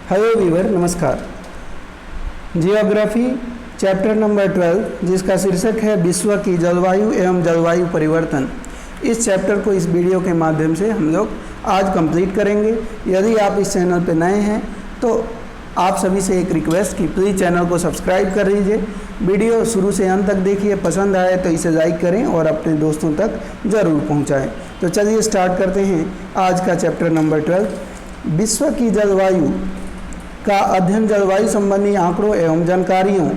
Hello Weaver, नमस्कार। Geography chapter number 12 जिसका शीर्षक है विश्व की जलवायु एवं जलवायु परिवर्तन, इस चैप्टर को इस वीडियो के माध्यम से हम लोग आज कंप्लीट करेंगे। यदि आप इस चैनल पर नए हैं तो आप सभी से एक रिक्वेस्ट कि प्लीज़ चैनल को सब्सक्राइब कर लीजिए। वीडियो शुरू से अंत तक देखिए, पसंद आए तो इसे लाइक करें और अपने दोस्तों तक ज़रूर पहुंचाएं। तो चलिए स्टार्ट करते हैं आज का चैप्टर नंबर 12। विश्व की जलवायु का अध्ययन जलवायु संबंधी आंकड़ों एवं जानकारियों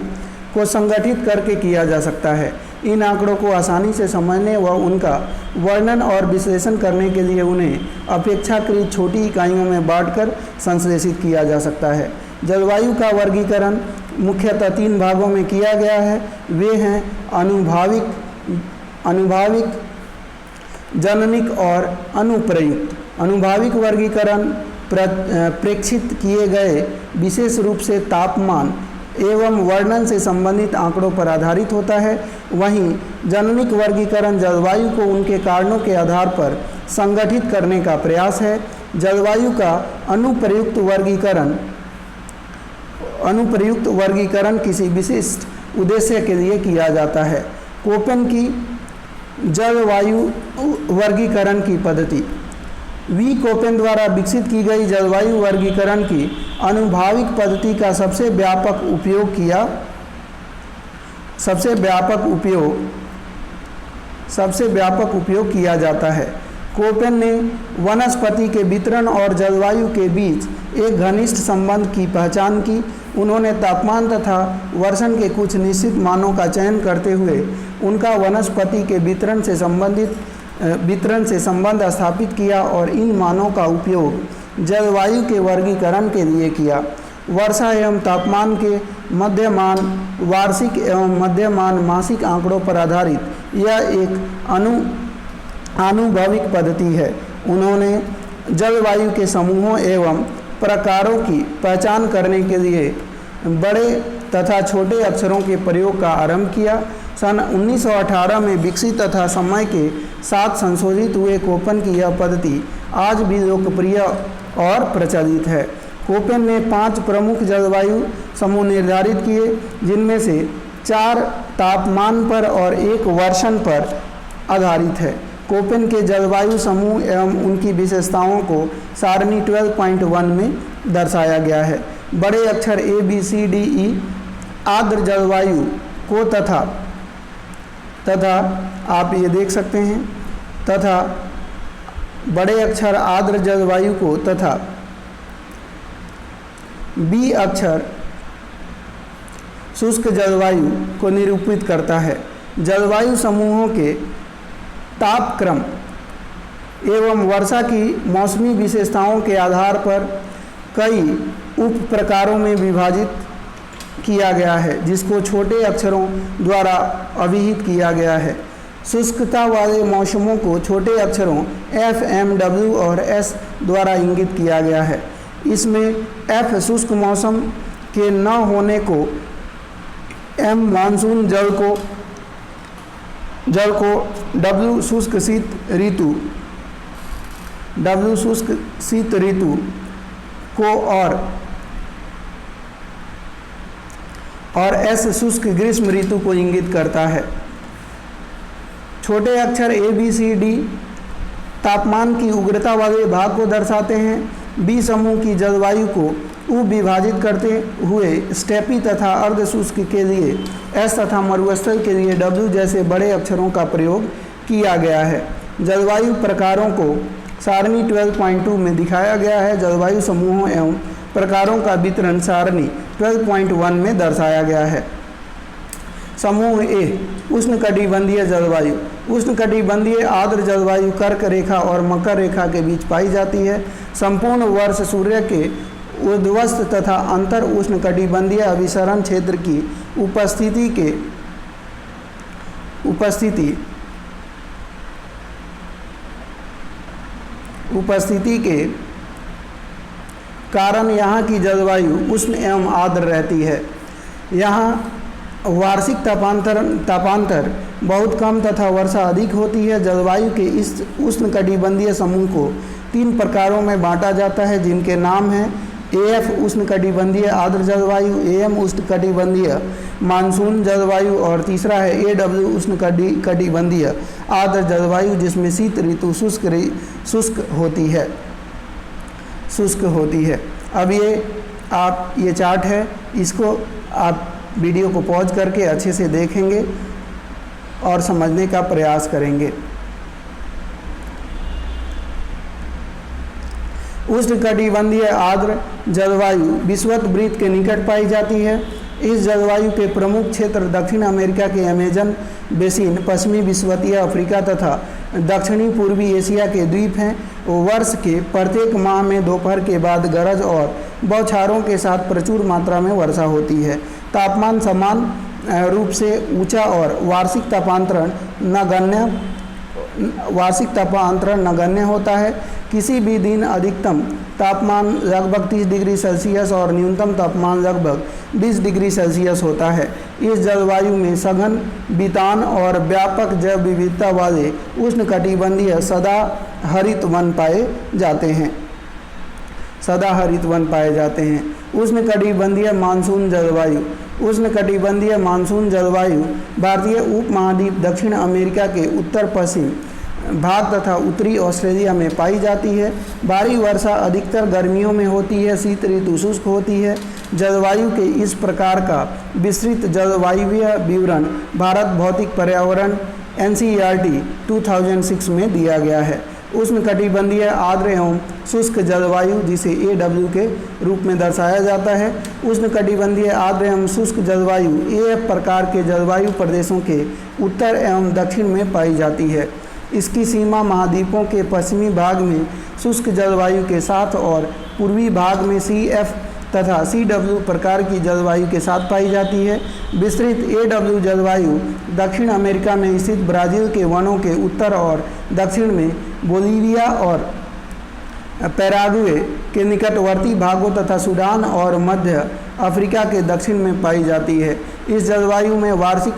को संगठित करके किया जा सकता है। इन आंकड़ों को आसानी से समझने व उनका वर्णन और विश्लेषण करने के लिए उन्हें अपेक्षाकृत छोटी इकाइयों में बांटकर संश्लेषित किया जा सकता है। जलवायु का वर्गीकरण मुख्यतः 3 भागों में किया गया है। वे हैं अनुभाविक, जननिक और अनुप्रयुक्त। अनुभाविक वर्गीकरण प्रेक्षित किए गए विशेष रूप से तापमान एवं वर्णन से संबंधित आंकड़ों पर आधारित होता है। वहीं जननिक वर्गीकरण जलवायु को उनके कारणों के आधार पर संगठित करने का प्रयास है। जलवायु का अनुप्रयुक्त वर्गीकरण किसी विशिष्ट उद्देश्य के लिए किया जाता है। कोपेन की जलवायु वर्गीकरण की पद्धति वी कोपेन द्वारा विकसित की गई जलवायु वर्गीकरण की अनुभाविक पद्धति का सबसे व्यापक उपयोग किया जाता है। कोपेन ने वनस्पति के वितरण और जलवायु के बीच एक घनिष्ठ संबंध की पहचान की। उन्होंने तापमान तथा वर्षण के कुछ निश्चित मानों का चयन करते हुए उनका वनस्पति के वितरण से संबंध स्थापित किया और इन मानों का उपयोग जलवायु के वर्गीकरण के लिए किया। वर्षा एवं तापमान के मध्यमान वार्षिक एवं मध्यमान मासिक आंकड़ों पर आधारित यह एक आनुभविक पद्धति है। उन्होंने जलवायु के समूहों एवं प्रकारों की पहचान करने के लिए बड़े तथा छोटे अक्षरों के प्रयोग का आरंभ किया। सन 1918 में विकसित तथा समय के साथ संशोधित हुए कोपेन की यह पद्धति आज भी लोकप्रिय और प्रचलित है। कोपेन ने 5 प्रमुख जलवायु समूह निर्धारित किए, जिनमें से 4 तापमान पर और 1 वर्षण पर आधारित है। कोपेन के जलवायु समूह एवं उनकी विशेषताओं को सारणी 12.1 में दर्शाया गया है। बड़े अक्षर A, B, C, D, E आर्द्र जलवायु को तथा आप ये देख सकते हैं, तथा बड़े अक्षर आर्द्र जलवायु को तथा B अक्षर शुष्क जलवायु को निरूपित करता है। जलवायु समूहों के तापक्रम एवं वर्षा की मौसमी विशेषताओं के आधार पर कई उप प्रकारों में विभाजित किया गया है, जिसको छोटे अक्षरों द्वारा अभिहित किया गया है। शुष्कता वाले मौसमों को छोटे अक्षरों F, M, W और S द्वारा इंगित किया गया है। इसमें F शुष्क मौसम के न होने को, M मानसून जल को, W शुष्क शीत ऋतु को और S शुष्क ग्रीष्म ऋतु को इंगित करता है। छोटे अक्षर A, B, C, D तापमान की उग्रता वाले भाग को दर्शाते हैं। B समूह की जलवायु को उप विभाजित करते हुए स्टेपी तथा अर्ध शुष्क के लिए S तथा मरुस्थल के लिए W जैसे बड़े अक्षरों का प्रयोग किया गया है। जलवायु प्रकारों को सारणी 12.2 में दिखाया गया है। जलवायु समूहों एवं प्रकारों का वितरण सारणी 12.1 में दर्शाया गया है। समूह A उष्णकटिबंधीय जलवायु। उष्णकटिबंधीय आर्द्र जलवायु कर्क रेखा और मकर रेखा के बीच पाई जाती है। संपूर्ण वर्ष सूर्य के ऊर्ध्वस्थ तथा अंतर उष्णकटिबंधीय अभिसरण क्षेत्र की उपस्थिति के कारण यहाँ की जलवायु उष्ण एवं आर्द्र रहती है। यहाँ वार्षिक तापांतर बहुत कम तथा वर्षा अधिक होती है। जलवायु के इस उष्णकटिबंधीय समूह को 3 प्रकारों में बांटा जाता है, जिनके नाम हैं AF उष्णकटिबंधीय आर्द्र जलवायु, AM उष्णकटिबंधीय मानसून जलवायु और तीसरा है AW उष्णकटिबंधीय आर्द्र जलवायु, जिसमें शीत ऋतु शुष्क होती है। अब ये चार्ट है, इसको आप वीडियो को पॉज करके अच्छे से देखेंगे और समझने का प्रयास करेंगे। उष्णकटिबंधीय आर्द्र जलवायु विषुवत वृत्त के निकट पाई जाती है। इस जलवायु के प्रमुख क्षेत्र दक्षिण अमेरिका के अमेजन बेसिन, पश्चिमी विषुवतीय अफ्रीका तथा दक्षिणी पूर्वी एशिया के द्वीप हैं। वर्ष के प्रत्येक माह में दोपहर के बाद गरज और बौछारों के साथ प्रचुर मात्रा में वर्षा होती है। तापमान समान रूप से ऊंचा और वार्षिक तापांतरण नगण्य होता है। किसी भी दिन अधिकतम तापमान लगभग 30 डिग्री सेल्सियस और न्यूनतम तापमान लगभग 20 डिग्री सेल्सियस होता है। इस जलवायु में सघन बितान और व्यापक जैव विविधता वाले उष्णकटिबंधीय सदाहरित वन पाए जाते हैं। उष्णकटिबंधीय मानसून जलवायु भारतीय उपमहाद्वीप, दक्षिण अमेरिका के उत्तर पश्चिम भाग तथा उत्तरी ऑस्ट्रेलिया में पाई जाती है। भारी वर्षा अधिकतर गर्मियों में होती है। शीत ऋतु शुष्क होती है। जलवायु के इस प्रकार का विस्तृत जलवायुवीय विवरण भारत भौतिक पर्यावरण NCERT 2006 में दिया गया है। उष्णकटिबंधीय आर्द्र एवं शुष्क जलवायु, जिसे AW के रूप में दर्शाया जाता है। उष्णकटिबंधीय आर्द्र एवं शुष्क जलवायु AF प्रकार के जलवायु प्रदेशों के उत्तर एवं दक्षिण में पाई जाती है। इसकी सीमा महाद्वीपों के पश्चिमी भाग में शुष्क जलवायु के साथ और पूर्वी भाग में CF तथा CW प्रकार की जलवायु के साथ पाई जाती है। विस्तृत AW जलवायु दक्षिण अमेरिका में स्थित ब्राज़ील के वनों के उत्तर और दक्षिण में बोलीविया और पैराग्वे के निकटवर्ती भागों तथा सूडान और मध्य अफ्रीका के दक्षिण में पाई जाती है। इस जलवायु में वार्षिक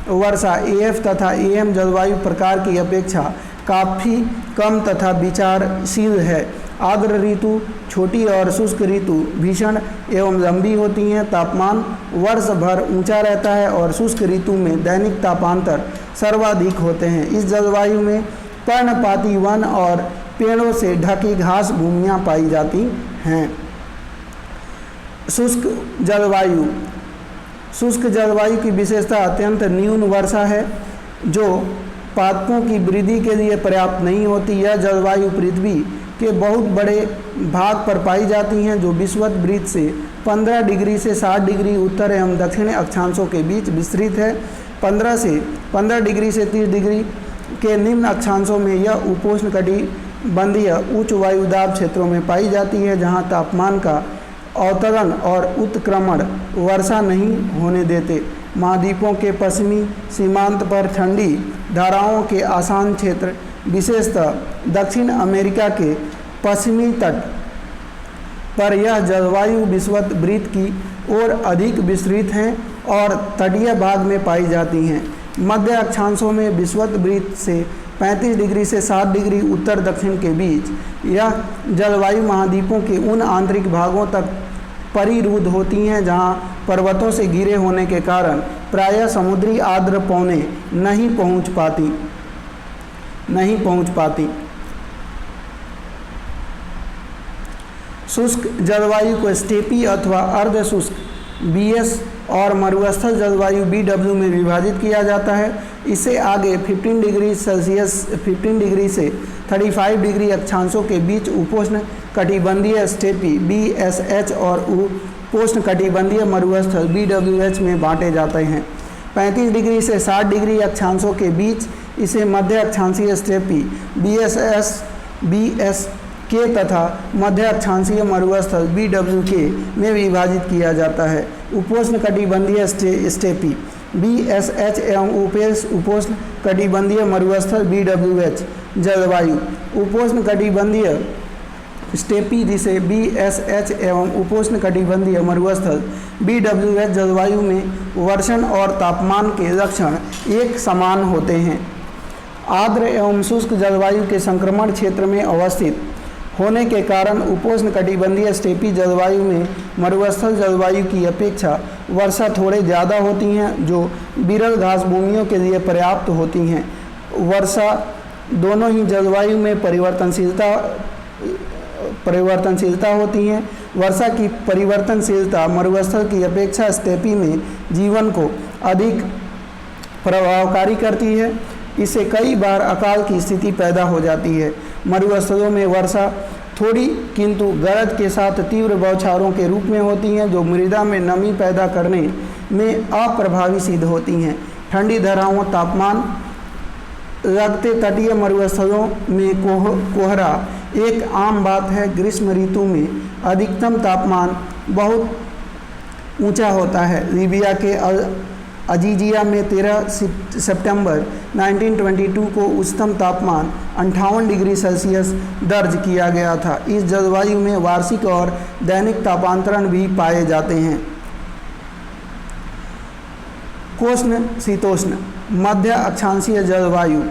वर्षा AF तथा AM जलवायु प्रकार की अपेक्षा काफ़ी कम तथा विचारशील है। आर्द्र ऋतु छोटी और शुष्क ऋतु भीषण एवं लंबी होती हैं। तापमान वर्ष भर ऊंचा रहता है और शुष्क ऋतु में दैनिक तापांतर सर्वाधिक होते हैं। इस जलवायु में पर्णपाती वन और पेड़ों से ढकी घास भूमियाँ पाई जाती हैं। शुष्क जलवायु की विशेषता अत्यंत न्यून वर्षा है, जो पादपों की वृद्धि के लिए पर्याप्त नहीं होती। यह जलवायु पृथ्वी के बहुत बड़े भाग पर पाई जाती हैं, जो विषुवत वृत्त से 15 डिग्री से 60 डिग्री उत्तर एवं दक्षिण अक्षांशों के बीच विस्तृत है। 15 डिग्री से 30 डिग्री के निम्न अक्षांशों में यह उपोष्णकटिबंधीय उच्च वायुदाब क्षेत्रों में पाई जाती है, जहाँ तापमान का अवतरण और उत्क्रमण वर्षा नहीं होने देते। महाद्वीपों के पश्चिमी सीमांत पर ठंडी धाराओं के आसान क्षेत्र, विशेषतः दक्षिण अमेरिका के पश्चिमी तट पर यह जलवायु विषुवत वृत्त की ओर अधिक विस्तृत हैं और तटीय भाग में पाई जाती हैं। मध्य अक्षांशों में विषुवत वृत्त से 35 डिग्री से 60 डिग्री उत्तर दक्षिण के बीच यह जलवायु महाद्वीपों के उन आंतरिक भागों तक परिरुद्ध होती हैं जहां पर्वतों से घिरे होने के कारण प्रायः समुद्री आर्द्र पवनें नहीं पहुंच पाती। शुष्क जलवायु को स्टेपी अथवा अर्ध शुष्क BS और मरुस्थल जलवायु BW में विभाजित किया जाता है। इससे आगे 15 डिग्री से 35 डिग्री अक्षांशों के बीच उपोष्ण कटिबंधीय स्टेपी BSH और उपोष्ण कटिबंधीय मरुस्थल BWH में बांटे जाते हैं। 35 डिग्री से 60 डिग्री अक्षांशों के बीच इसे मध्य अक्षांशीय स्टेपी BSK तथा मध्य अक्षांशीय मरुस्थल BWK में विभाजित किया जाता है। उपोष्ण कटिबंधीय स्टेपी BSH एवं उपोष्ण कटिबंधीय मरुस्थल BWH जलवायु उपोष्ण कटिबंधीय स्टेपी, जिसे BSH एवं उपोष्ण कटिबंधीय मरुस्थल BWH जलवायु में वर्षण और तापमान के लक्षण एक समान होते हैं। आर्द्र एवं शुष्क जलवायु के संक्रमण क्षेत्र में अवस्थित होने के कारण उपोष्णकटिबंधीय स्टेपी जलवायु में मरुस्थल जलवायु की अपेक्षा वर्षा थोड़े ज़्यादा होती हैं, जो विरल घास भूमियों के लिए पर्याप्त होती हैं। वर्षा दोनों ही जलवायु में परिवर्तनशीलता होती हैं। वर्षा की परिवर्तनशीलता मरुस्थल की अपेक्षा स्टेपी में जीवन को अधिक प्रभावकारी करती है। इससे कई बार अकाल की स्थिति पैदा हो जाती है। मरुस्थलों में वर्षा थोड़ी किंतु गरज के साथ तीव्र बौछारों के रूप में होती हैं, जो मृदा में नमी पैदा करने में अप्रभावी सिद्ध होती हैं। ठंडी धाराओं तापमान लगते तटीय मरुस्थलों में कोहरा एक आम बात है। ग्रीष्म ऋतु में अधिकतम तापमान बहुत ऊंचा होता है। लीबिया के अजीजिया में 13 सितंबर 1922 को उच्चतम तापमान 58 डिग्री सेल्सियस दर्ज किया गया था। इस जलवायु में वार्षिक और दैनिक तापांतरण भी पाए जाते हैं। कोष्ण शीतोष्ण मध्य अक्षांशीय जलवायु,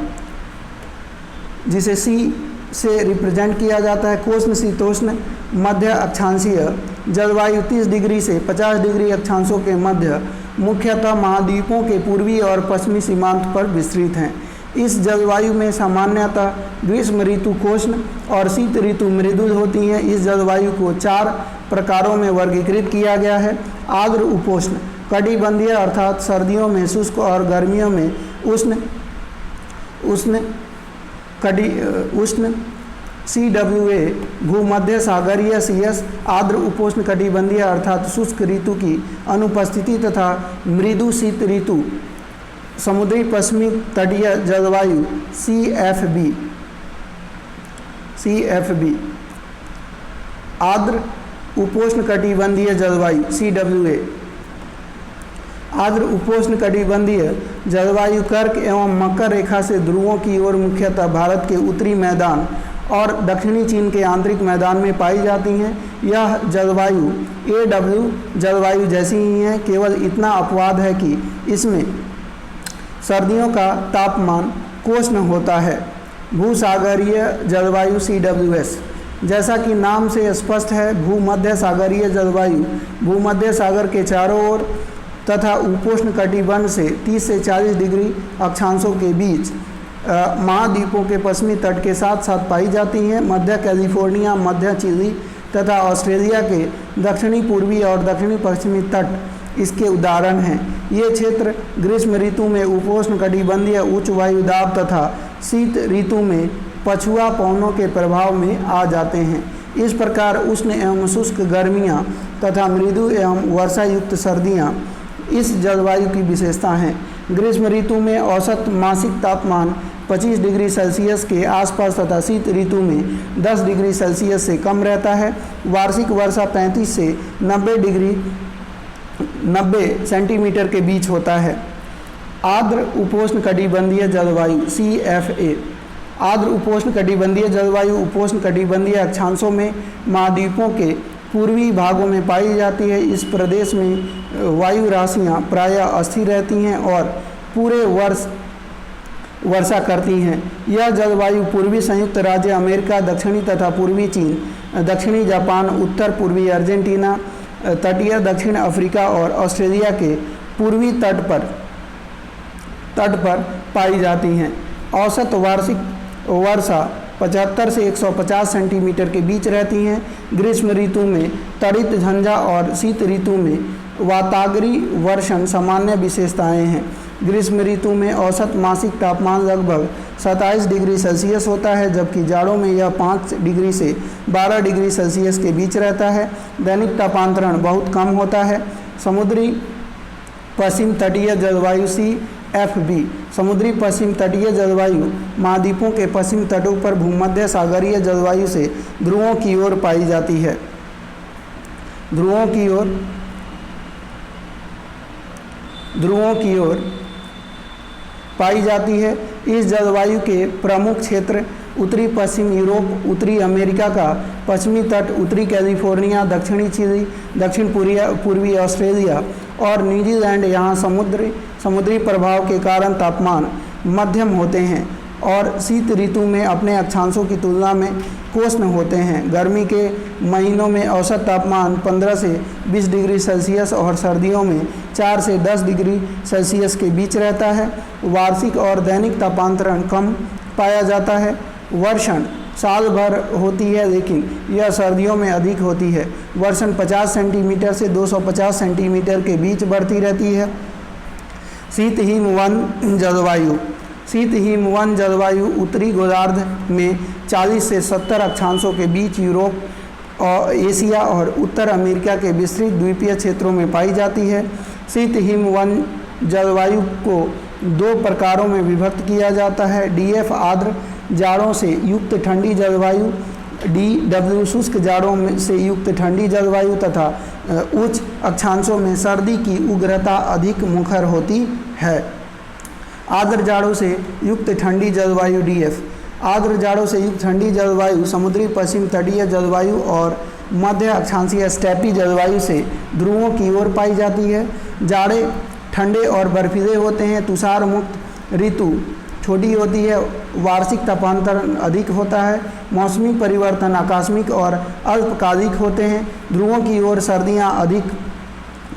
जिसे सी से रिप्रेजेंट किया जाता है। कोष्ण शीतोष्ण मध्य अक्षांशीय जलवायु 30 डिग्री से 50 डिग्री अक्षांशों के मध्य मुख्यतः महाद्वीपों के पूर्वी और पश्चिमी सीमांत पर विस्तृत हैं। इस जलवायु में सामान्यतः ग्रीष्म ऋतु कोष्ण और शीत ऋतु मृदुल होती हैं। इस जलवायु को 4 प्रकारों में वर्गीकृत किया गया है। आर्द्र उपोष्ण कटिबंधीय अर्थात सर्दियों में शुष्क और गर्मियों में उष्ण CWA भूमध्य सागरीय CS। आर्द्र उपोष्ण कटिबंधीय अर्थात शुष्क ऋतु की अनुपस्थिति तथा मृदु शीत ऋतु समुद्री पश्चिमी तटीय जलवायु CFB। आर्द्र उपोष्ण कटिबंधीय जलवायु CWA। आर्द्र उपोष्ण कटिबंधीय जलवायु कर्क एवं मकर रेखा से ध्रुवों की ओर मुख्यतः भारत के उत्तरी मैदान और दक्षिणी चीन के आंतरिक मैदान में पाई जाती हैं। यह जलवायु AW जलवायु जैसी ही है, केवल इतना अपवाद है कि इसमें सर्दियों का तापमान कोष्ण होता है। भूसागरीय जलवायु CWS जैसा कि नाम से स्पष्ट है, भूमध्य सागरीय जलवायु भूमध्य सागर के चारों ओर तथा उपोष्ण कटिबंध से 30 से 40 डिग्री अक्षांशों के बीच महाद्वीपों के पश्चिमी तट के साथ साथ पाई जाती हैं। मध्य कैलिफोर्निया, मध्य चिली तथा ऑस्ट्रेलिया के दक्षिणी पूर्वी और दक्षिणी पश्चिमी तट इसके उदाहरण हैं। ये क्षेत्र ग्रीष्म ऋतु में उपोष्ण कटिबंधीय उच्च वायु दाब तथा शीत ऋतु में पछुआ पवनों के प्रभाव में आ जाते हैं। इस प्रकार उष्ण एवं शुष्क गर्मियाँ तथा मृदु एवं वर्षा युक्त सर्दियाँ इस जलवायु की विशेषता हैं। ग्रीष्म ऋतु में औसत मासिक तापमान 25 डिग्री सेल्सियस के आसपास तथा शीत ऋतु में 10 डिग्री सेल्सियस से कम रहता है। वार्षिक वर्षा 35 से 90 सेंटीमीटर के बीच होता है। आर्द्र उपोष्ण कटिबंधीय जलवायु CFA। आर्द्र उपोष्ण कटिबंधीय जलवायु उपोष्ण कटिबंधीय अक्षांशों में महाद्वीपों के पूर्वी भागों में पाई जाती है। इस प्रदेश में वायु राशियाँ प्रायः अस्थिर रहती हैं और पूरे वर्ष वर्षा करती हैं। यह जलवायु पूर्वी संयुक्त राज्य अमेरिका, दक्षिणी तथा पूर्वी चीन, दक्षिणी जापान, उत्तर पूर्वी अर्जेंटीना, तटीय दक्षिण अफ्रीका और ऑस्ट्रेलिया के पूर्वी तट पर पाई जाती हैं। औसत वार्षिक वर्षा 75 से 150 सेंटीमीटर के बीच रहती हैं। ग्रीष्म ऋतु में तड़ित झंझा और शीत ऋतु में वातागरी वर्षण सामान्य विशेषताएं हैं। ग्रीष्म ऋतु में औसत मासिक तापमान लगभग 27 डिग्री सेल्सियस होता है, जबकि जाड़ों में यह 5 डिग्री से 12 डिग्री सेल्सियस के बीच रहता है। दैनिक तापांतरण बहुत कम होता है। समुद्री पश्चिम तटीय जलवायु CFB। समुद्री पश्चिम तटीय जलवायु महाद्वीपों के पश्चिम तटों पर भूमध्य सागरीय जलवायु से ध्रुवों की ओर पाई जाती है। ध्रुवों की ओर पाई जाती है। इस जलवायु के प्रमुख क्षेत्र उत्तरी पश्चिम यूरोप, उत्तरी अमेरिका का पश्चिमी तट, उत्तरी कैलिफोर्निया, दक्षिणी चिली, दक्षिण पूर्वी ऑस्ट्रेलिया और न्यूजीलैंड। यहाँ समुद्री प्रभाव के कारण तापमान मध्यम होते हैं और शीत ऋतु में अपने अक्षांशों की तुलना में कोष्ण होते हैं। गर्मी के महीनों में औसत तापमान 15 से 20 डिग्री सेल्सियस और सर्दियों में 4 से 10 डिग्री सेल्सियस के बीच रहता है। वार्षिक और दैनिक तापांतरण कम पाया जाता है। वर्षण साल भर होती है, लेकिन यह सर्दियों में अधिक होती है। वर्षण 50 सेंटीमीटर से 250 सेंटीमीटर के बीच बढ़ती रहती है। शीत हिमवन जलवायु। शीत हिमवन जलवायु उत्तरी गोलार्ध में 40 से 70 अक्षांशों के बीच यूरोप और एशिया और उत्तर अमेरिका के विस्तृत द्वीपीय क्षेत्रों में पाई जाती है। शीत हिमवन जलवायु को 2 प्रकारों में विभक्त किया जाता है। डीएफ आर्द्र जाड़ों से युक्त ठंडी जलवायु, डीडब्ल्यू शुष्क जाड़ों से युक्त ठंडी जलवायु तथा उच्च अक्षांशों में सर्दी की उग्रता अधिक मुखर होती है। आर्द्र जाड़ों से युक्त ठंडी जलवायु डीएफ। आर्द्र जाड़ों से युक्त ठंडी जलवायु समुद्री पश्चिम तटीय जलवायु और मध्य अक्षांशीय स्टेपी जलवायु से ध्रुवों की ओर पाई जाती है। जाड़े ठंडे और बर्फीले होते हैं। तुषार मुक्त ऋतु छोटी होती है। वार्षिक तापांतरण अधिक होता है। मौसमी परिवर्तन आकस्मिक और अल्पकालिक होते हैं। ध्रुवों की ओर सर्दियां अधिक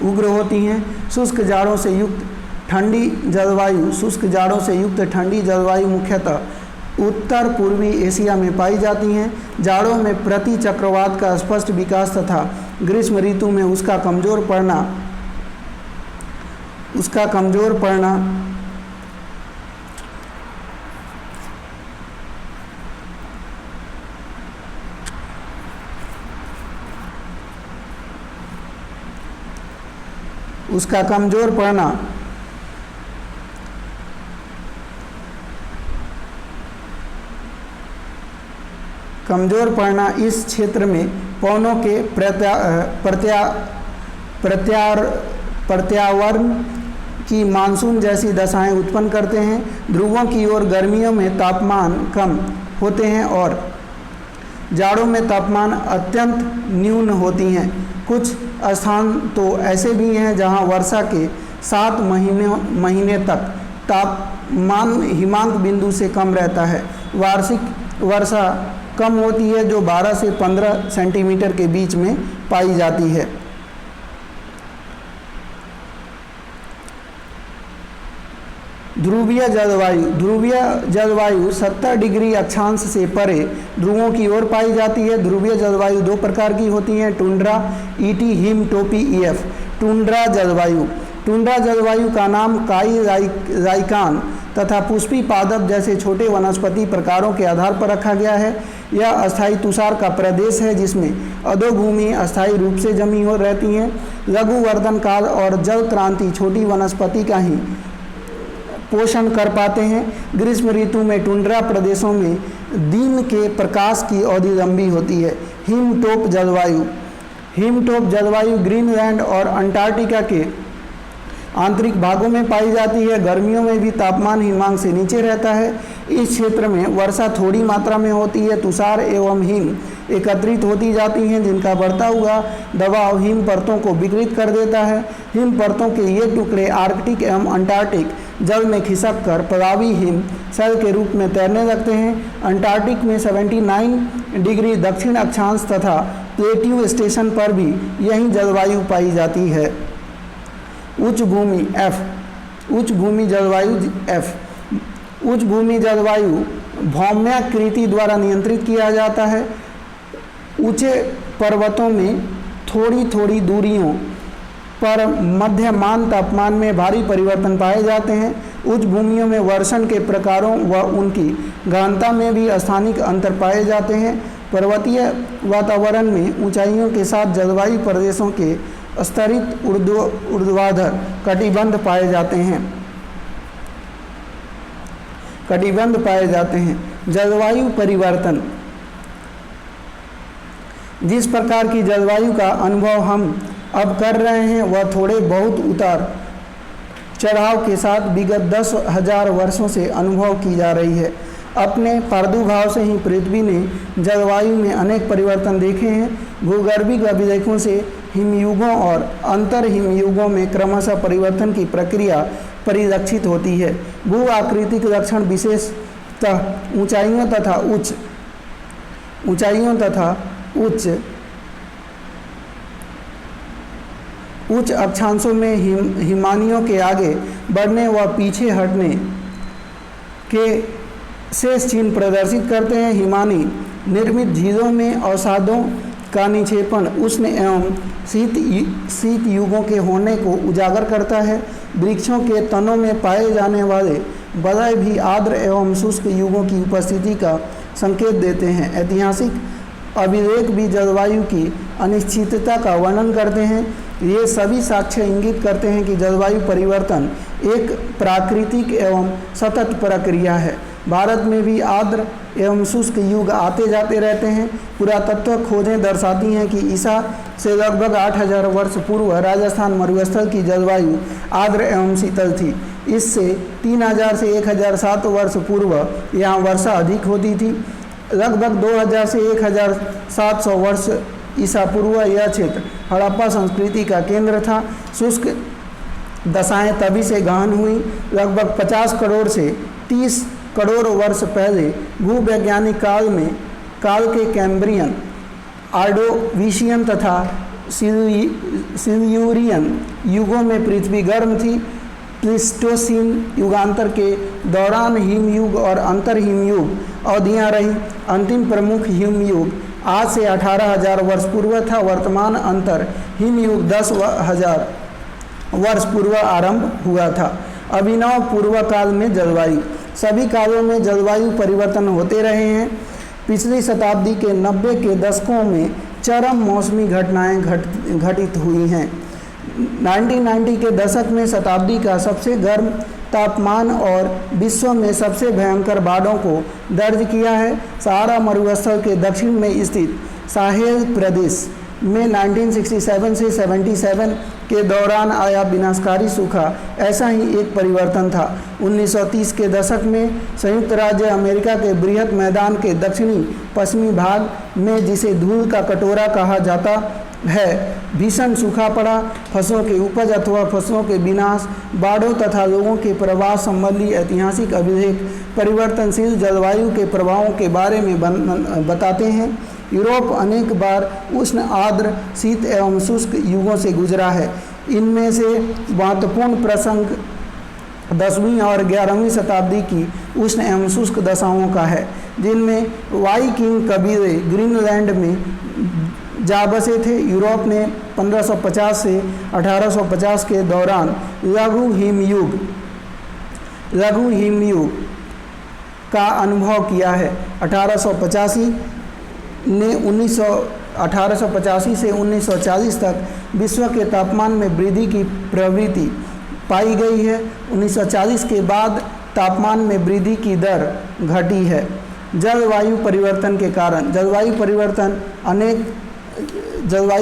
उग्र होती हैं। शुष्क जाड़ों से युक्त ठंडी जलवायु शुष्क जाड़ों से युक्त ठंडी जलवायु मुख्यतः उत्तर पूर्वी एशिया में पाई जाती हैं। जाड़ों में प्रति चक्रवात का स्पष्ट विकास तथा ग्रीष्म ऋतु में उसका कमज़ोर पड़ना इस क्षेत्र में पवनों के प्रत्यावर्तन की मानसून जैसी दशाएं उत्पन्न करते हैं। ध्रुवों की ओर गर्मियों में तापमान कम होते हैं और जाड़ों में तापमान अत्यंत न्यून होती हैं। कुछ स्थान तो ऐसे भी हैं जहां वर्षा के 7 महीने तक तापमान हिमांक बिंदु से कम रहता है। वार्षिक वर्षा कम होती है जो 12 से 15 सेंटीमीटर के बीच में पाई जाती है। ध्रुवीय जलवायु 70 डिग्री अक्षांश से परे ध्रुवों की ओर पाई जाती है। ध्रुवीय जलवायु 2 प्रकार की होती हैं, टुंड्रा ईटी हिम टोपी ईएफ। टुंड्रा जलवायु का नाम काई राइकान तथा पुष्पी पादप जैसे छोटे वनस्पति प्रकारों के आधार पर रखा गया है। यह अस्थायी तुषार का प्रदेश है जिसमें अधोभूमि अस्थायी रूप से जमी हो रहती हैं। लघु वर्धन काल और जल क्रांति छोटी वनस्पति का ही पोषण कर पाते हैं। ग्रीष्म ऋतु में टुंड्रा प्रदेशों में दिन के प्रकाश की अवधि लंबी होती है। हिमटोप जलवायु ग्रीनलैंड और अंटार्कटिका के आंतरिक भागों में पाई जाती है। गर्मियों में भी तापमान हिमांक से नीचे रहता है। इस क्षेत्र में वर्षा थोड़ी मात्रा में होती है। तुषार एवं हिम एकत्रित होती जाती हैं जिनका बढ़ता हुआ दबाव हिम परतों को विकृत कर देता है। हिम परतों के ये टुकड़े आर्कटिक एवं अंटार्कटिक जल में खिसक कर परावी हिम सेल के रूप में तैरने लगते हैं। अंटार्कटिक में 79 डिग्री दक्षिण अक्षांश तथा प्लेट्यू स्टेशन पर भी यही जलवायु पाई जाती है। उच्च भूमि जलवायु भौम्याकृति द्वारा नियंत्रित किया जाता है। ऊंचे पर्वतों में थोड़ी दूरियों पर मध्यमान तापमान में भारी परिवर्तन पाए जाते हैं। उच्च भूमियों में वर्षण के प्रकारों व उनकी गहनता में भी स्थानिक अंतर पाए जाते हैं। पर्वतीय वातावरण में ऊंचाइयों के साथ जलवायु प्रदेशों के स्तरित ऊर्ध्वाधर कटिबंध पाए जाते हैं। जलवायु परिवर्तन। जिस प्रकार की जलवायु का अनुभव हम अब कर रहे हैं वह थोड़े बहुत उतार चढ़ाव के साथ विगत 10,000 वर्षों से अनुभव की जा रही है। अपने प्रादुर्भाव से ही पृथ्वी ने जलवायु में अनेक परिवर्तन देखे हैं। भूगर्भिक अभिलेखों से हिमयुगों और अंतर हिमयुगों में क्रमशः परिवर्तन की प्रक्रिया परिलक्षित होती है। भू आकृतिक लक्षण विशेष ऊंचाइयों तथा उच्च अक्षांशों में हिमानियों के आगे बढ़ने व पीछे हटने के शेष चिन्ह प्रदर्शित करते हैं। हिमानी निर्मित झीलों में अवसादों का निक्षेपण उष्ण एवं शीत युगों के होने को उजागर करता है। वृक्षों के तनों में पाए जाने वाले बलय भी आर्द्र एवं शुष्क युगों की उपस्थिति का संकेत देते हैं। ऐतिहासिक अभिलेख भी जलवायु की अनिश्चितता का वर्णन करते हैं। ये सभी साक्ष्य इंगित करते हैं कि जलवायु परिवर्तन एक प्राकृतिक एवं सतत प्रक्रिया है। भारत में भी आर्द्र एवं शुष्क युग आते जाते रहते हैं। पुरातत्व खोजें दर्शाती हैं कि ईसा से लगभग 8000 वर्ष पूर्व राजस्थान मरुस्थल की जलवायु आर्द्र एवं शीतल थी। इससे 3000 से 1007 वर्ष पूर्व यहाँ वर्षा अधिक होती थी। लगभग 2000 से 1700 वर्ष ईसा पूर्व यह क्षेत्र हड़प्पा संस्कृति का केंद्र था। शुष्क दशाएं तभी से गहन हुई। लगभग 50 करोड़ से 30 करोड़ वर्ष पहले भूवैज्ञानिक काल के कैम्ब्रियन, आर्डोविशियन तथा सिल्यूरियन युगों में पृथ्वी गर्म थी। प्लीस्टोसीन युगांतर के दौरान हिमयुग और अंतर हिमयुग अवधियाँ रही। अंतिम प्रमुख हिमयुग आज से 18,000 वर्ष पूर्व था। वर्तमान अंतर हिमयुग 10,000 वर्ष पूर्व आरंभ हुआ था। अभिनव पूर्व काल में जलवायु, सभी कालों में जलवायु परिवर्तन होते रहे हैं। पिछली शताब्दी के 90 के दशकों में चरम मौसमी घटनाएं घटित हुई हैं। 1990 के दशक में शताब्दी का सबसे गर्म तापमान और विश्व में सबसे भयंकर बाढ़ों को दर्ज किया है। सहारा मरुस्थल के दक्षिण में स्थित साहेल प्रदेश में 1967 से 77 के दौरान आया विनाशकारी सूखा ऐसा ही एक परिवर्तन था। 1930 के दशक में संयुक्त राज्य अमेरिका के बृहद मैदान के दक्षिणी पश्चिमी भाग में, जिसे धूल का कटोरा कहा जाता है, भीषण सूखा पड़ा। फसलों के उपज अथवा फसलों के विनाश, बाढ़ों तथा लोगों के प्रवास संबंधी ऐतिहासिक अभिलेख परिवर्तनशील जलवायु के प्रभावों के बारे में बताते हैं। यूरोप अनेक बार उष्ण, आर्द्र, शीत एवं शुष्क युगों से गुजरा है। इनमें से महत्वपूर्ण प्रसंग 10वीं और 11वीं शताब्दी की उष्ण एवं शुष्क दशाओं का है, जिनमें वाइकिंग कबीले ग्रीनलैंड में जा बसे थे। यूरोप ने 1550 से 1850 के दौरान लघु हिमयुग का अनुभव किया है। 1885 से 1940 तक विश्व के तापमान में वृद्धि की प्रवृत्ति पाई गई है। 1940 के बाद तापमान में वृद्धि की दर घटी है। जलवायु परिवर्तन के कारण, जलवायु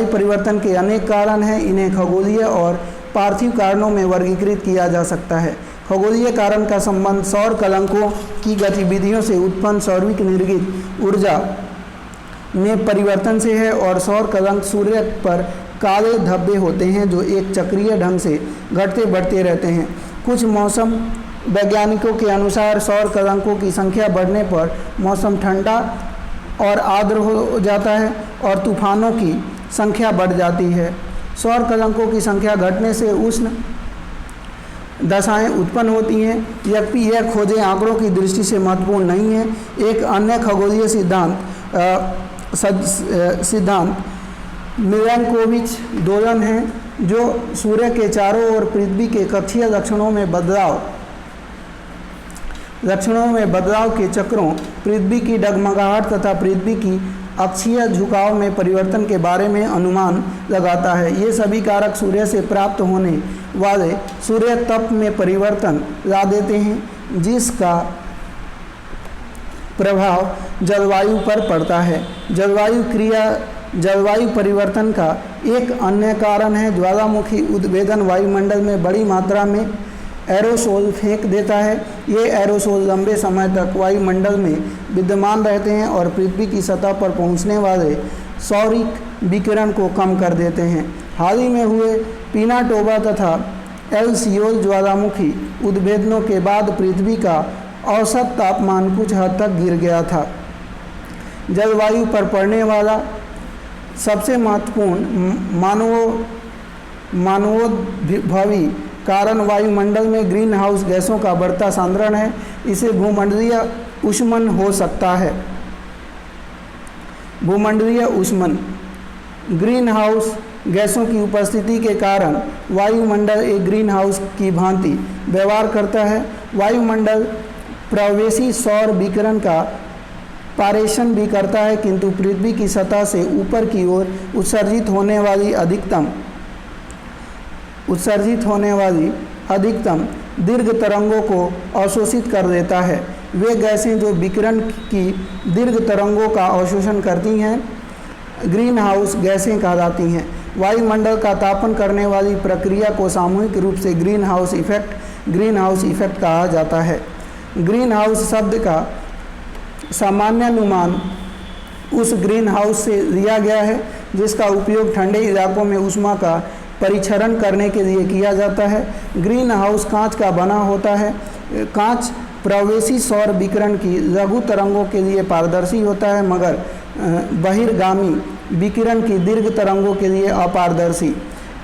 परिवर्तन के अनेक कारण हैं। इन्हें खगोलीय और पार्थिव कारणों में वर्गीकृत किया जा सकता है। खगोलीय कारण का संबंध सौर कलंकों की गतिविधियों से उत्पन्न सौरविक निर्गत ऊर्जा में परिवर्तन से है, और सौर कलंक सूर्य पर काले धब्बे होते हैं जो एक चक्रीय ढंग से घटते बढ़ते रहते हैं। कुछ मौसम वैज्ञानिकों के अनुसार सौर कलंकों की संख्या बढ़ने पर मौसम ठंडा और आर्द्र हो जाता है और तूफानों की संख्या बढ़ जाती है। सौर कलंकों की संख्या घटने से उष्ण दशाएं उत्पन्न होती हैं। यद्यपि यह खोजें आंकड़ों की दृष्टि से महत्वपूर्ण नहीं है। एक अन्य खगोलीय सिद्धांत मिलनकोविच दोलन है, जो सूर्य के चारों ओर पृथ्वी के कक्षीय लक्षणों में बदलाव के चक्रों, पृथ्वी की डगमगाहट तथा पृथ्वी की अक्षीय झुकाव में परिवर्तन के बारे में अनुमान लगाता है। ये सभी कारक सूर्य से प्राप्त होने वाले सूर्य तप में परिवर्तन ला देते हैं, जिसका प्रभाव जलवायु पर पड़ता है। जलवायु परिवर्तन का एक अन्य कारण है ज्वालामुखी उद्भेदन। वायुमंडल में बड़ी मात्रा में एरोसोल फेंक देता है। ये एरोसोल लंबे समय तक वायुमंडल में विद्यमान रहते हैं और पृथ्वी की सतह पर पहुंचने वाले सौरिक विकिरण को कम कर देते हैं। हाल ही में हुए पिनाटोबा तथा एल सियोल ज्वालामुखी उद्भेदनों के बाद पृथ्वी का औसत तापमान कुछ हद तक गिर गया था। जलवायु पर पड़ने वाला सबसे महत्वपूर्ण मानवोद्भवी कारण वायुमंडल में ग्रीन हाउस गैसों का बढ़ता सांद्रण है। इसे भूमंडलीय ऊष्मन हो सकता है। भूमंडलीय ऊष्मन ग्रीन हाउस गैसों की उपस्थिति के कारण वायुमंडल एक ग्रीन हाउस की भांति व्यवहार करता है। वायुमंडल प्रवेशी सौर विकिरण का पारेषण भी करता है, किंतु पृथ्वी की सतह से ऊपर की ओर उत्सर्जित होने वाली अधिकतम दीर्घ तरंगों को अवशोषित कर देता है। वे गैसें जो विकिरण की दीर्घ तरंगों का अवशोषण करती हैं ग्रीन हाउस गैसें कहलाती हैं। वायुमंडल का तापन करने वाली प्रक्रिया को सामूहिक रूप से ग्रीन हाउस इफेक्ट कहा जाता है। ग्रीन हाउस शब्द का सामान्य अनुमान उस ग्रीन हाउस से लिया गया है जिसका उपयोग ठंडे इलाकों में ऊष्मा का परिक्षरण करने के लिए किया जाता है। ग्रीन हाउस कांच का बना होता है। कांच प्रवेशी सौर विकिरण की लघु तरंगों के लिए पारदर्शी होता है, मगर बहिर्गामी विकिरण की दीर्घ तरंगों के लिए अपारदर्शी।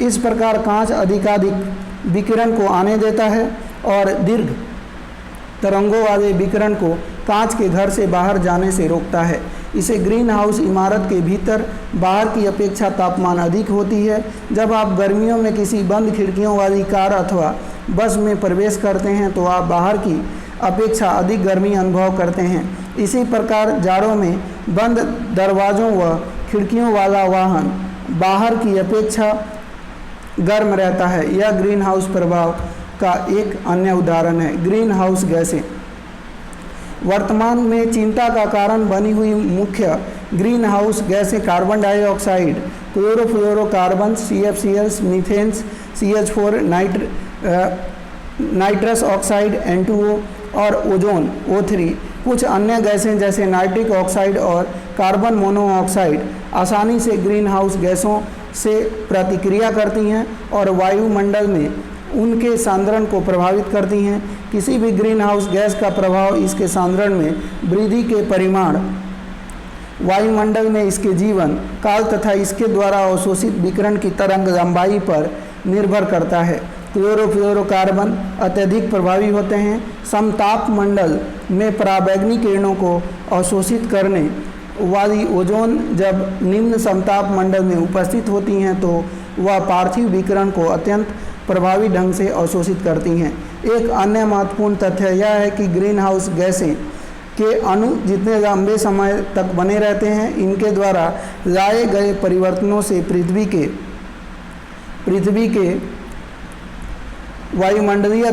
इस प्रकार कांच अधिकाधिक विकिरण को आने देता है और दीर्घ तरंगों वाले विकिरण को कांच के घर से बाहर जाने से रोकता है। इसे ग्रीन हाउस इमारत के भीतर बाहर की अपेक्षा तापमान अधिक होती है। जब आप गर्मियों में किसी बंद खिड़कियों वाली कार अथवा बस में प्रवेश करते हैं तो आप बाहर की अपेक्षा अधिक गर्मी अनुभव करते हैं। इसी प्रकार जाड़ों में बंद दरवाज़ों व खिड़कियों वाला वाहन बाहर की अपेक्षा गर्म रहता है। यह ग्रीन हाउस प्रभाव का एक अन्य उदाहरण है। ग्रीन हाउस गैसें वर्तमान में चिंता का कारण बनी हुई मुख्य ग्रीन हाउस गैसें carbon dioxide, chlorofluorocarbon, CFCl, methane, CH4, nitrous oxide N2O और ओजोन O3। कुछ अन्य गैसें जैसे नाइट्रिक ऑक्साइड और कार्बन मोनोऑक्साइड आसानी से ग्रीन हाउस गैसों से प्रतिक्रिया करती हैं और वायुमंडल में उनके सांद्रण को प्रभावित करती हैं। किसी भी ग्रीन हाउस गैस का प्रभाव इसके सांद्रण में वृद्धि के परिमाण, वायुमंडल में इसके जीवन काल तथा इसके द्वारा अवशोषित विकिरण की तरंग लंबाई पर निर्भर करता है। क्लोरोफ्लोरोकार्बन अत्यधिक प्रभावी होते हैं। समताप मंडल में पराबैंगनी किरणों को अवशोषित करने वाली ओजोन जब निम्न समताप मंडल में उपस्थित होती हैं तो वह पार्थिव विकिरण को अत्यंत प्रभावी ढंग से अवशोषित करती हैं। एक अन्य महत्वपूर्ण तथ्य यह है कि ग्रीन हाउस गैसें के अणु जितने लंबे समय तक बने रहते हैं, इनके द्वारा लाए गए परिवर्तनों से पृथ्वी के वायुमंडलीय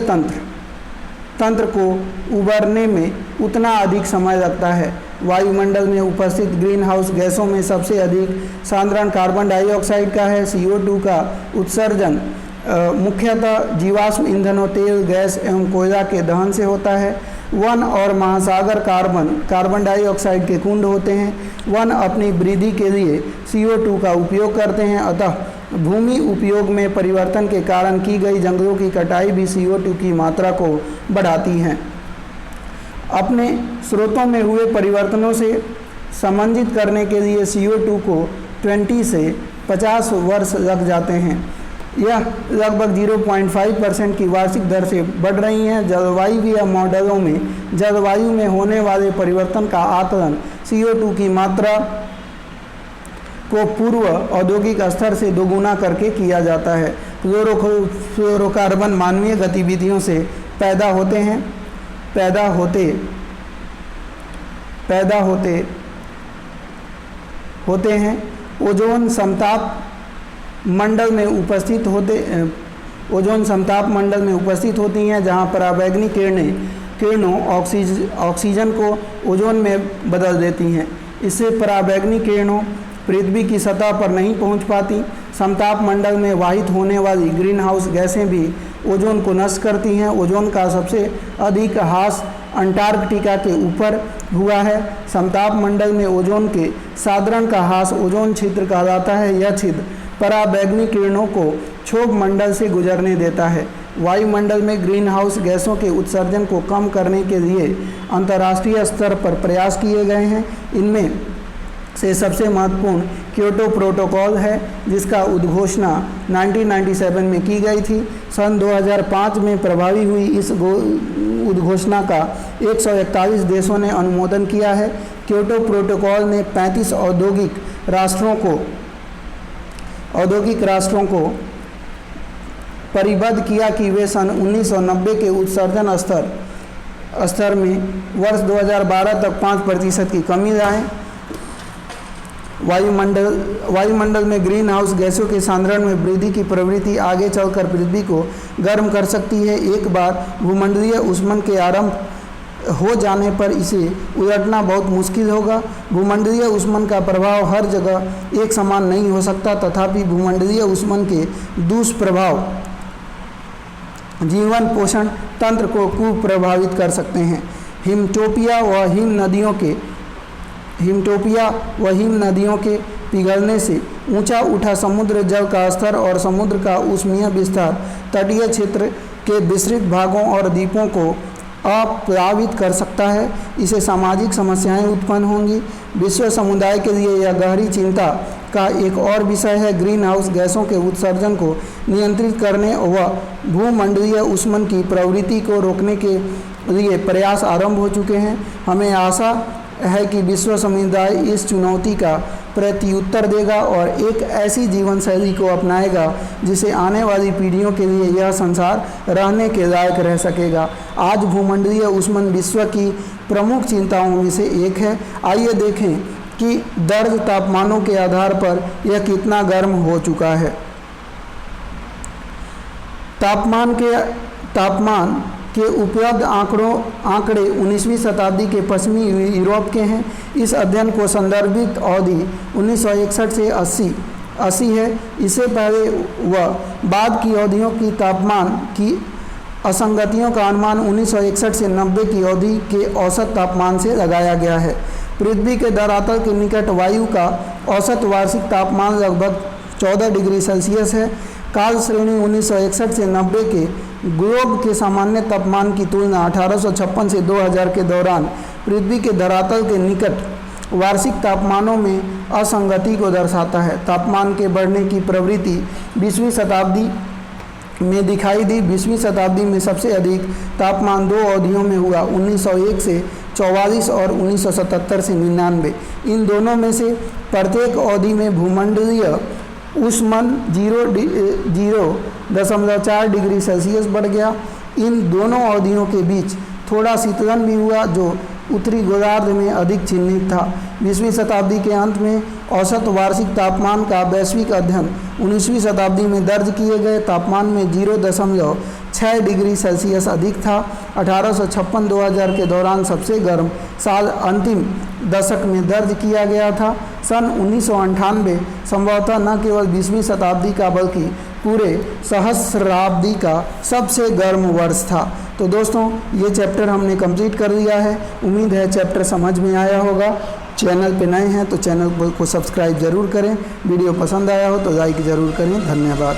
तंत्र को उबरने में उतना अधिक समय लगता है। वायुमंडल में उपस्थित ग्रीन हाउस गैसों में सबसे अधिक सांद्रण कार्बन डाइऑक्साइड का है। CO2 का उत्सर्जन मुख्यतः जीवाश्म ईंधनों, तेल, गैस एवं कोयला के दहन से होता है। वन और महासागर कार्बन डाइऑक्साइड के कुंड होते हैं। वन अपनी वृद्धि के लिए CO2 का उपयोग करते हैं, अतः भूमि उपयोग में परिवर्तन के कारण की गई जंगलों की कटाई भी CO2 की मात्रा को बढ़ाती है। अपने स्रोतों में हुए परिवर्तनों से समन्वित करने के लिए CO2 को 20 से 50 वर्ष लग जाते हैं। यह लगभग 0.5% की वार्षिक दर से बढ़ रही हैं। जलवायु मॉडलों में जलवायु में होने वाले परिवर्तन का आकलन CO2 की मात्रा को पूर्व औद्योगिक स्तर से दोगुना करके किया जाता है। क्लोरोफ्लोरोकार्बन मानवीय गतिविधियों से पैदा होते हैं। ओजोन समताप मंडल में उपस्थित होती हैं, जहां पराबैंगनी किरणों ऑक्सीजन को ओजोन में बदल देती हैं। इससे पराबैंगनी किरणों पृथ्वी की सतह पर नहीं पहुंच पाती। समताप मंडल में वाहित होने वाली ग्रीन हाउस गैसें भी ओजोन को नष्ट करती हैं। ओजोन का सबसे अधिक ह्रास अंटार्कटिका के ऊपर हुआ है। समताप मंडल में ओजोन के सांद्रण का ह्रास ओजोन छिद्र कहलाता है। यह छिद्र पराबैंगनी किरणों को क्षोभ मंडल से गुजरने देता है। वायुमंडल में ग्रीन हाउस गैसों के उत्सर्जन को कम करने के लिए अंतर्राष्ट्रीय स्तर पर प्रयास किए गए हैं। इनमें से सबसे महत्वपूर्ण क्योटो प्रोटोकॉल है, जिसका उद्घोषणा 1997 में की गई थी। सन 2005 में प्रभावी हुई इस उद्घोषणा का 141 देशों ने अनुमोदन किया है। क्योटो प्रोटोकॉल ने 35 औद्योगिक राष्ट्रों को परिबद्ध किया कि वे सन 1990 के उत्सर्जन स्तर में वर्ष 2012 तक 5% की कमी लाएं। वायुमंडल में ग्रीन हाउस गैसों के सांद्रण में वृद्धि की प्रवृत्ति आगे चलकर पृथ्वी को गर्म कर सकती है। एक बार भूमंडलीय ऊष्मन के आरंभ हो जाने पर इसे उलटना बहुत मुश्किल होगा। भूमंडलीय ऊष्मन का प्रभाव हर जगह एक समान नहीं हो सकता, तथापि भूमंडलीय ऊष्मन के दुष्प्रभाव जीवन पोषण तंत्र को कुप्रभावित कर सकते हैं। हिमटोपिया व हिम नदियों के पिघलने से ऊंचा उठा समुद्र जल का स्तर और समुद्र का ऊष्मीय विस्तार तटीय क्षेत्र के विस्तृत भागों और द्वीपों को अप्लावित कर सकता है। इससे सामाजिक समस्याएं उत्पन्न होंगी। विश्व समुदाय के लिए यह गहरी चिंता का एक और विषय है। ग्रीन हाउस गैसों के उत्सर्जन को नियंत्रित करने व भूमंडलीय ऊष्मन की प्रवृत्ति को रोकने के लिए प्रयास आरंभ हो चुके हैं। हमें आशा है कि विश्व समुदाय इस चुनौती का प्रत्युत्तर देगा और एक ऐसी जीवन शैली को अपनाएगा जिसे आने वाली पीढ़ियों के लिए यह संसार रहने के लायक रह सकेगा। आज भूमंडलीय ऊष्मन विश्व की प्रमुख चिंताओं में से एक है। आइए देखें कि दर्ज तापमानों के आधार पर यह कितना गर्म हो चुका है। तापमान के उपलब्ध आंकड़े 19वीं शताब्दी के पश्चिमी यूरोप के हैं। इस अध्ययन को संदर्भित अवधि 1961 से 80 है। इससे पहले व बाद की अवधियों की तापमान की असंगतियों का अनुमान 1961 से 90 की अवधि के औसत तापमान से लगाया गया है। पृथ्वी के धरातल के निकट वायु का औसत वार्षिक तापमान लगभग 14 डिग्री सेल्सियस है। काल श्रेणी 1961 से 90 के ग्लोब के सामान्य तापमान की तुलना 1856 से 2000 के दौरान पृथ्वी के धरातल के निकट वार्षिक तापमानों में असंगति को दर्शाता है। तापमान के बढ़ने की प्रवृत्ति 20वीं शताब्दी में दिखाई दी। 20वीं शताब्दी में सबसे अधिक तापमान दो अवधियों में हुआ, 1901 से 44 और 1977 से 99। इन दोनों में से प्रत्येक अवधि में भूमंडलीय ऊष्मन 0.4 डिग्री सेल्सियस बढ़ गया। इन दोनों अवधियों के बीच थोड़ा शीतलन भी हुआ, जो उत्तरी गोलार्ध में अधिक चिह्नित था। 20वीं शताब्दी के अंत में औसत वार्षिक तापमान का वैश्विक अध्ययन 19वीं शताब्दी में दर्ज किए गए तापमान में 0.6 डिग्री सेल्सियस अधिक था। 1856-2000 के दौरान सबसे गर्म साल अंतिम दशक में दर्ज किया गया था। सन 1998 संभवतः न केवल 20वीं शताब्दी का बल्कि पूरे सहस्राब्दी का सबसे गर्म वर्ष था। तो दोस्तों, ये चैप्टर हमने कंप्लीट कर दिया है। उम्मीद है चैप्टर समझ में आया होगा। चैनल पे नए हैं तो चैनल को सब्सक्राइब ज़रूर करें। वीडियो पसंद आया हो तो लाइक ज़रूर करें। धन्यवाद।